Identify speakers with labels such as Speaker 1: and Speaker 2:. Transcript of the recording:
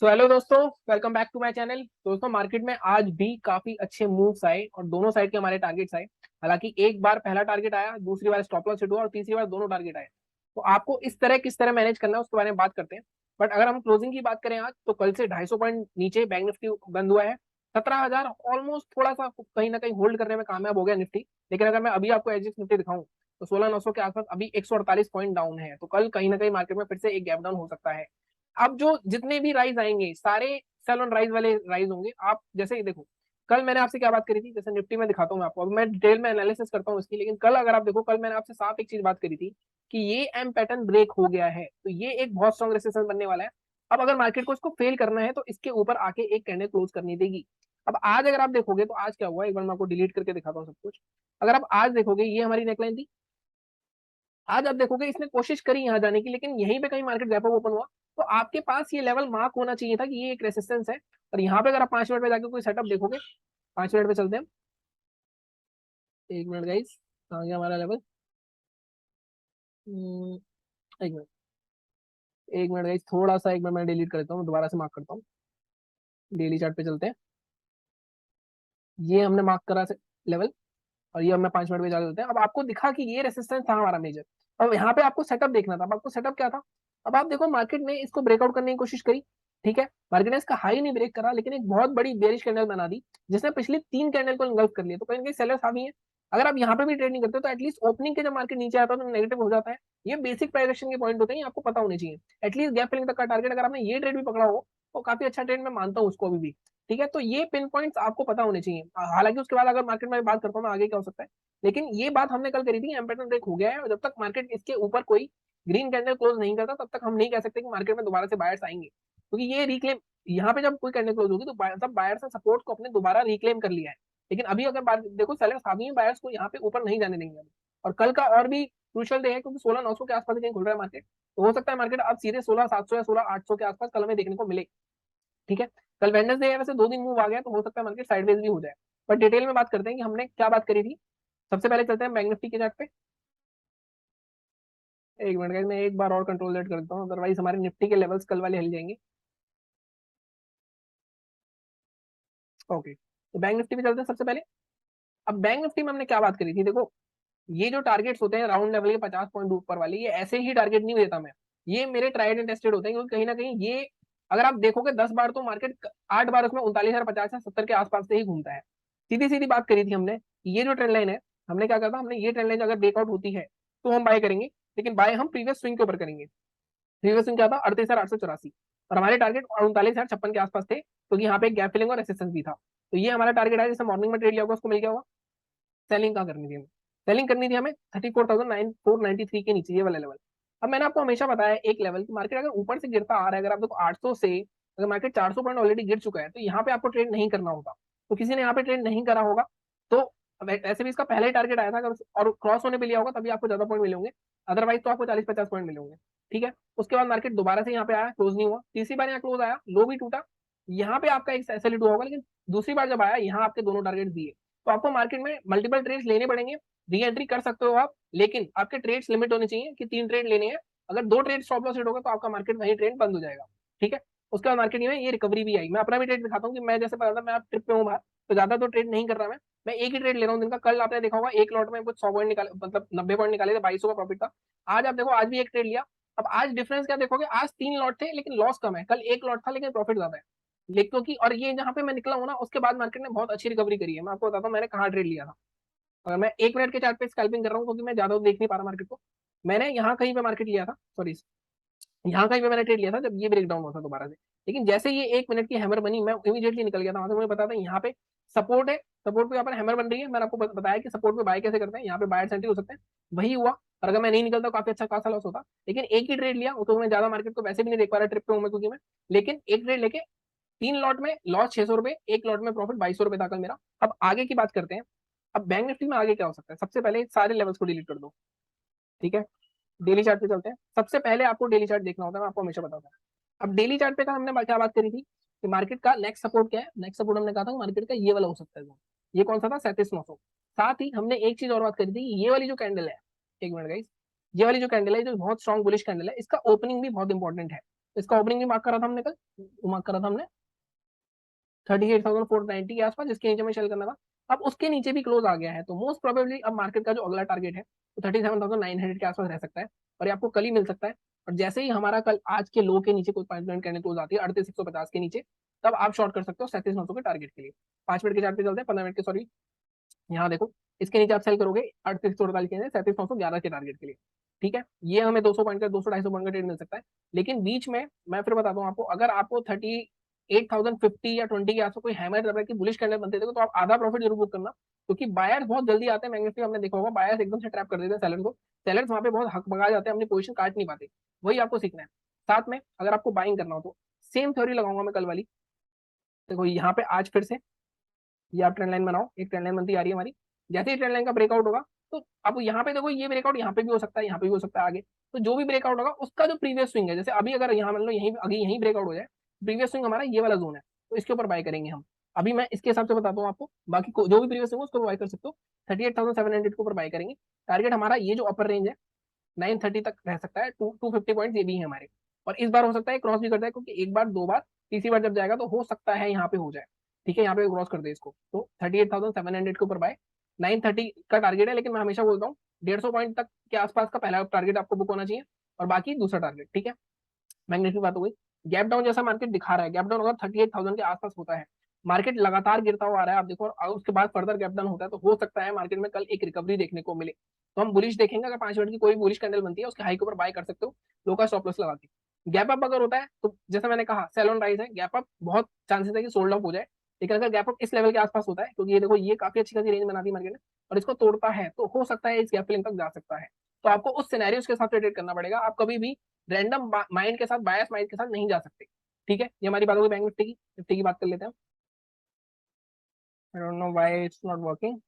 Speaker 1: सो hello दोस्तों, welcome back to my channel. दोस्तों, market में आज भी काफी अच्छे मूव्स आए और दोनों साइड के हमारे टारगेट्स आए। हालांकि एक बार पहला टारगेट आया, दूसरी बार स्टॉप लॉस हिट हुआ और तीसरी बार दोनों टारगेट आए। तो आपको इस तरह किस तरह मैनेज करना है उसके बारे में बात करते हैं। बट अगर हम क्लोजिंग की बात करें आज, तो कल से 250 पॉइंट नीचे बैंक निफ्टी बंद हुआ है। 17,000 ऑलमोस्ट थोड़ा सा कहीं ना कहीं होल्ड करने में कामयाब हो गया निफ्टी। लेकिन अगर मैं अभी आपको एग्जिट निफ्टी दिखाऊं तो 16,900 के आसपास अभी 148 पॉइंट डाउन है। तो कल कहीं ना कहीं मार्केट में फिर से एक गैप डाउन हो सकता है। अब जो जितने भी राइज आएंगे सारे सेल ऑन राइज वाले राइज होंगे। आप जैसे ही देखो, कल मैंने आपसे क्या बात करी थी, जैसे निफ्टी में दिखाता हूँ मैं आपको, अब मैं डिटेल में एनालिसिस करता हूँ इसकी। लेकिन कल अगर आप देखो, कल मैंने आपसे साफ एक चीज बात करी थी कि ये एम पैटर्न ब्रेक हो गया है, तो ये एक बहुत स्ट्रॉन्ग रेसिस्टेंस बनने वाला है। अब अगर मार्केट को इसको फेल करना है तो इसके ऊपर आके एक कैंडल क्लोज करनी देगी। अब आज अगर आप देखोगे तो आज क्या हुआ, एक बार मैं आपको डिलीट करके दिखाता हूँ सब कुछ। अगर आप आज देखोगे, ये हमारी नेकलाइन थी। आज आप देखोगे इसने कोशिश करी यहाँ जाने की, लेकिन यहीं पे कहीं मार्केट गैप अप ओपन हुआ। तो आपके पास ये लेवल मार्क होना चाहिए था कि ये एक रेसिस्टेंस है। और यहाँ पे अगर आप 5 मिनट में जाके कोई सेटअप देखोगे, 5 मिनट पे चलते हैं। एक मिनट गाइस, कहाँ गया हमारा लेवल? एक मिनट, एक मिनट गाइस, थोड़ा सा एक मिनट मैं डिलीट कर देता हूँ, दोबारा से मार्क करता हूँ। डेली चार्ट पे चलते हैं। ये हमने मार्क करा लेवल, और ये हमें 5 मिनट में ज्यादा देते हैं। अब आपको दिखा कि ये रेसिस्टेंस था हमारा मेजर। अब यहाँ पे आपको सेटअप देखना था। अब आपको सेटअप क्या था? अब आप देखो, मार्केट ने इसको ब्रेकआउट करने की कोशिश करी। ठीक है, मार्केट ने इसका हाई नहीं ब्रेक करा, लेकिन एक बहुत बड़ी बेरिश कैंडल बना दी जिसने पिछली 3 कैंडल को इंगल्फ कर लिया। तो कहीं ना कहीं सेलर्स हावी है। अगर आप यहाँ पे भी ट्रेड नहीं करते तो एटलीस्ट ओपनिंग के जब मार्केट नीचे आता है तो नेगेटिव हो जाता है। ये बेसिक प्राइस एक्शन के पॉइंट होते हैं, ये आपको पता होने चाहिए। एटलीस्ट गैप फिलिंग तक का टारगेट अगर आपने ये ट्रेड भी पकड़ा हो तो काफी अच्छा ट्रेड मैं मानता हूँ उसको अभी भी। ठीक है, तो ये पिन पॉइंट्स आपको पता होने चाहिए। हालांकि उसके बाद अगर मार्केट में बात करता हूँ मैं आगे क्या हो सकता है, लेकिन ये बात हमने कल करी थी, एम पैटर्न ब्रेक हो गया है। और जब तक मार्केट इसके ऊपर कोई ग्रीन कैंडल क्लोज नहीं करता तब तक हम नहीं कह सकते कि मार्केट में दोबारा से बायर्स आएंगे, क्योंकि ये रिक्लेम यहाँ पे जब कोई कैंडल क्लोज होगी तो तब बायर्स ने सपोर्ट को अपने दोबारा रिक्लेम कर लिया है। लेकिन अभी अगर देखो, सेलर्स हावी है, बायर्स को यहाँ पे ऊपर नहीं जाने देंगे अभी। और कल का और भी क्रूशियल डे है, क्योंकि 16,900 के आसपास कहीं खुल रहा है मार्केट। तो हो सकता है मार्केट अब सीधे 16,700 या 16,800 के आसपास कल हमें देखने को मिले। ठीक है, कल वेडनेसडे है, वैसे 2 दिन मूव आ गया तो हो सकता है मार्केट साइडवेज भी हो जाए। पर डिटेल में बात करते हैं कि हमने क्या बात करी थी। सबसे पहले चलते हैं बैंक निफ्टी के चार्ट पे। एक मिनट का मैं एक बार और कंट्रोल लेट कर देता हूँ, अदरवाइज हमारे निफ्टी के लेवल्स कल वाले हिल जाएंगे। ओके, तो बैंक निफ्टी पे चलते हैं सबसे पहले। अब बैंक निफ्टी में हमने क्या बात करी थी, देखो, ये जो टारगेट्स होते हैं राउंड लेवल के 50 पॉइंट ऊपर वाले, ये ऐसे ही टारगेट नहीं देता मैं। ये मेरे ट्राइड एंड टेस्टेड होते हैं, क्योंकि कहीं ना कहीं ये अगर आप देखोगे 10 बार तो मार्केट 8 बार उसमें 39,050 या 70 के आसपास से ही घूमता है। सीधी सीधी बात करी थी हमने, ये जो ट्रेंड लाइन है, हमने क्या कहा था, हमने ये ट्रेंड लाइन अगर ब्रेकआउट होती है तो हम बाय करेंगे। लेकिन बाय हम प्रीवियस स्विंग के ऊपर करेंगे। प्रीवियस स्विंग क्या था? 38,884। और हमारे टारगेट 39,056 के आसपास थे, क्योंकि यहाँ पे एक गैप फिलिंग और रेसिस्टेंस भी था। तो ये हमारा टारगेट है, जैसे मॉर्निंग में ट्रेड लिया होगा उसको मिल गया होगा। सेलिंग कहाँ करनी थी हमें? सेलिंग करनी थी हमें 34,493 के नीचे, ये वाला लेवल। अब मैंने आपको हमेशा बताया एक लेवल की, मार्केट अगर ऊपर से गिरता आ रहा है, अगर आप देखो 800 से अगर मार्केट 400 पॉइंट ऑलरेडी गिर चुका है, तो यहाँ पे आपको ट्रेड नहीं करना होगा। तो किसी ने यहाँ पे ट्रेड नहीं करा होगा। तो ऐसे भी इसका पहला ही टारगेट आया था, अगर और क्रॉस होने पे लिया होगा तभी आपको ज्यादा पॉइंट मिले होंगे। अदरवाइज तो आपको 40-50 पॉइंट मिले होंगे। ठीक है, उसके बाद मार्केट दोबारा से यहाँ पे आया, क्लोज नहीं हुआ। तीसरी बार यहाँ क्लोज आया, लो भी टूटा। यहाँ पे आपका एक एसएल हुआ होगा, लेकिन दूसरी बार जब आया यहाँ आपके दोनों टारगेट दिए। तो आपको मार्केट में मल्टीपल ट्रेड्स लेने पड़ेंगे। री एंट्री कर सकते हो आप, लेकिन आपके ट्रेड्स लिमिट होने चाहिए कि 3 ट्रेड लेने हैं। अगर 2 ट्रेड स्टॉप लॉस हिट होगा तो आपका मार्केट वही ट्रेड बंद हो जाएगा। ठीक है, उसके बाद मार्केट में ये रिकवरी भी आई। मैं अपना भी ट्रेड दिखाता हूँ कि मैं जैसे पता था मैं आप ट्रिप पे हूँ बाहर, तो ज्यादा तो ट्रेड नहीं कर रहा मैं एक ही ट्रेड ले रहा हूँ दिन का। कल आपने देखा होगा एक लॉट में कुछ 100 पॉइंट निकाले, मतलब 90 पॉइंट निकाले थे, 2200 का प्रॉफिट था। आज आप देखो, आज भी एक ट्रेड लिया। अब आज डिफरेंस क्या देखोगे, आज 3 लॉट थे लेकिन लॉस कम है, कल एक लॉट था लेकिन प्रॉफिट ज्यादा है। लेकिन क्योंकि और ये जहां पे मैं निकला हूँ ना, उसके बाद मार्केट ने बहुत अच्छी रिकवरी करी है। मैं आपको बताता हूँ मैंने कहाँ ट्रेड लिया था। अगर मैं 1 मिनट के चार्ट पे स्कैल्पिंग कर रहा हूँ, क्योंकि मैं ज्यादा देख नहीं पा रहा मार्केट को। मैंने यहाँ कहीं पे मार्केट लिया था, सॉरी, यहाँ कहीं पे मैंने ट्रेड लिया था जब ये ब्रेक डाउन हुआ था दोबारा से। लेकिन जैसे ये 1 मिनट की हैमर बनी, मैं इमीडिएटली निकल गया था वहां से। मुझे पता था यहाँ पे सपोर्ट है, सपोर्ट पे यहाँ पर हैमर बन रही है। मैंने आपको बताया कि सपोर्ट पे बाय कैसे करते हैं, यहाँ पे बायर एंट्री हो सकते हैं। वही हुआ। और अगर मैं नहीं निकलता काफी अच्छा खासा लॉस होता। लेकिन एक ही ट्रेड लिया, तो मैं ज्यादा मार्केट को वैसे भी नहीं देख पा रहा, ट्रिप पे हूँ मैं क्योंकि मैं। लेकिन एक ट्रेड लेके 3 लॉट में लॉस 600 रुपए, एक लॉट में प्रॉफिट 2200 रुपए था कल मेरा। अब आगे की बात करते हैं। अब बैंक निफ्टी में आगे क्या हो सकता है? सबसे पहले सारे लेवल्स को डिलीट कर दो। ठीक है, डेली चार्ट पे चलते हैं। सबसे पहले आपको डेली चार्ट देखना होता है, मैं आपको हमेशा बताता हूँ। अब डेली चार्ट पे का हमने क्या बात करी थी कि मार्केट का नेक्स्ट सपोर्ट क्या है? नेक्स्ट सपोर्ट हमने कहा था मार्केट का ये वाला हो सकता है zone। ये कौन सा था? 37,900। साथ ही हमने एक चीज और बात करी थी, ये वाली जो कैंडल है, एक मिनट गाइस, ये वाली जो कैंडल है जो बहुत स्ट्रॉन्ग बुलिश कैंडल है, इसका ओपनिंग भी बहुत इंपॉर्टेंट है। इसका ओपनिंग भी मार्क करा था हमने कल, मार्क करा था हमने 38,490 के आसपास, जिसके नीचे में सेल करना था। अब उसके नीचे भी क्लोज आ गया है, तो मोस्ट प्रोबेबली अब मार्केट का जो अगला टारगेट है वो 37,900 के आसपास रह सकता है, और ये आपको कल ही मिल सकता है। और जैसे ही हमारा कल आज के लो के नीचे कोई 5 मिनट कैंडल क्लोज आती है 38,150 के नीचे, तब आप शॉर्ट कर सकते हो 37,900 के टारगेट के लिए। 5 मिनट के चार्ट पे चलते हैं, 15 मिनट के, सॉरी, यहाँ देखो, इसके नीचे आप सेल करोगे 38,148 के, 37,911 के टारगेट के लिए। ठीक है, ये हमें 200 पॉइंट का, 200-250 पॉइंट का ट्रेड मिल सकता है। लेकिन बीच में मैं फिर बताता हूँ आपको, अगर आपको 38,050 या 20 के आसपास कोई हैमर रबर की बुलिश कैंडल बनते देखो, तो आप आधा प्रॉफिट जरूर बुक करना, क्योंकि बायर्स बहुत जल्दी आते हैं मैग्नेटिक, हमने देखा होगा बायर्स एकदम से ट्रैप कर देते हैं सेलर को। सेलर्स वहां पे बहुत हक भगा जाते हैं, अपनी पोजीशन काट नहीं पाते। वही आपको सीखना है। साथ में अगर आपको बाइंग करना हो तो सेम थ्योरी लगाऊंगा मैं कल वाली। देखो यहाँ पे आज फिर से ये आप ट्रेंड लाइन बनाओ, एक ट्रेंड लाइन बनती आ रही है हमारी। जैसे ही ट्रेंड लाइन का ब्रेकआउट होगा, तो अब यहाँ पे देखो, ये ब्रेकआउट यहाँ पे भी हो सकता है, यहाँ पे भी हो सकता है आगे। तो जो भी ब्रेकआउट होगा उसका जो प्रीवियस स्विंग है, जैसे अभी अगर यहाँ मान लो यहीं अभी यहीं ब्रेकआउट हो जाए, प्रीवियस स्विंग हमारा ये वाला जोन है, तो इसके ऊपर बाय करेंगे हम। अभी मैं इसके हिसाब से बताता हूँ आपको, बाकी जो भी प्रीवियस स्विंग उसको बाय कर सकते हो। 38,700 के ऊपर बाय करेंगे। टारगेट हमारा ये जो अपर रेंज है 930 तक रह सकता है, 250 पॉइंट ये भी है हमारे। और इस बार हो सकता है क्रॉस भी करता है, क्योंकि एक बार दो बार, तीसरी बार जब जाएगा तो हो सकता है यहाँ पे हो जाए। ठीक है, यहाँ पे क्रॉस कर दे इसको, तो 38,700 के ऊपर बाय। 930 का टारगेट है, लेकिन मैं हमेशा बोलता हूँ 150 पॉइंट तक के आसपास का पहला टारगेट आपको बुक होना चाहिए, और बाकी दूसरा टारगेट। ठीक है, मैग्नेट की बात हो गई। गैप डाउन जैसा मार्केट दिखा रहा है, गैप डाउन अगर 38,000 के आसपास होता है, मार्केट लगातार गिरता हुआ आ रहा है, आप देखो, और उसके बाद फर्दर गैप डाउन होता है, तो हो सकता है मार्केट में कल एक रिकवरी देखने को मिले। तो हम बुलिश देखेंगे, अगर 5 मिनट की कोई बुलिश कैंडल बनती है उसके हाई के ऊपर बाय कर सकते हो, लो का स्टॉप लॉस लगा के। गैप अप अगर होता है तो जैसा मैंने कहा, सेल ऑन राइज है, गैप अप बहुत चांसेस है कि सोल्ड ऑफ हो जाए। लेकिन अगर गैप अप इस लेवल के आसपास होता है, क्योंकि ये देखो ये काफी अच्छी खासी रेंज बनाती है मार्केट में, और इसको तोड़ता है, तो हो सकता है इस गैप फिलिंग तक जा सकता है। तो आपको उस सिनेरियोस के साथ ट्रेड करना पड़ेगा, आप कभी भी रैंडम माइंड के साथ, बायस माइंड के साथ नहीं जा सकते। ठीक है, ये हमारी बात होगी बैंक निफ्टी की। निफ्टी की बात कर लेते हैं। I don't know why it's not working.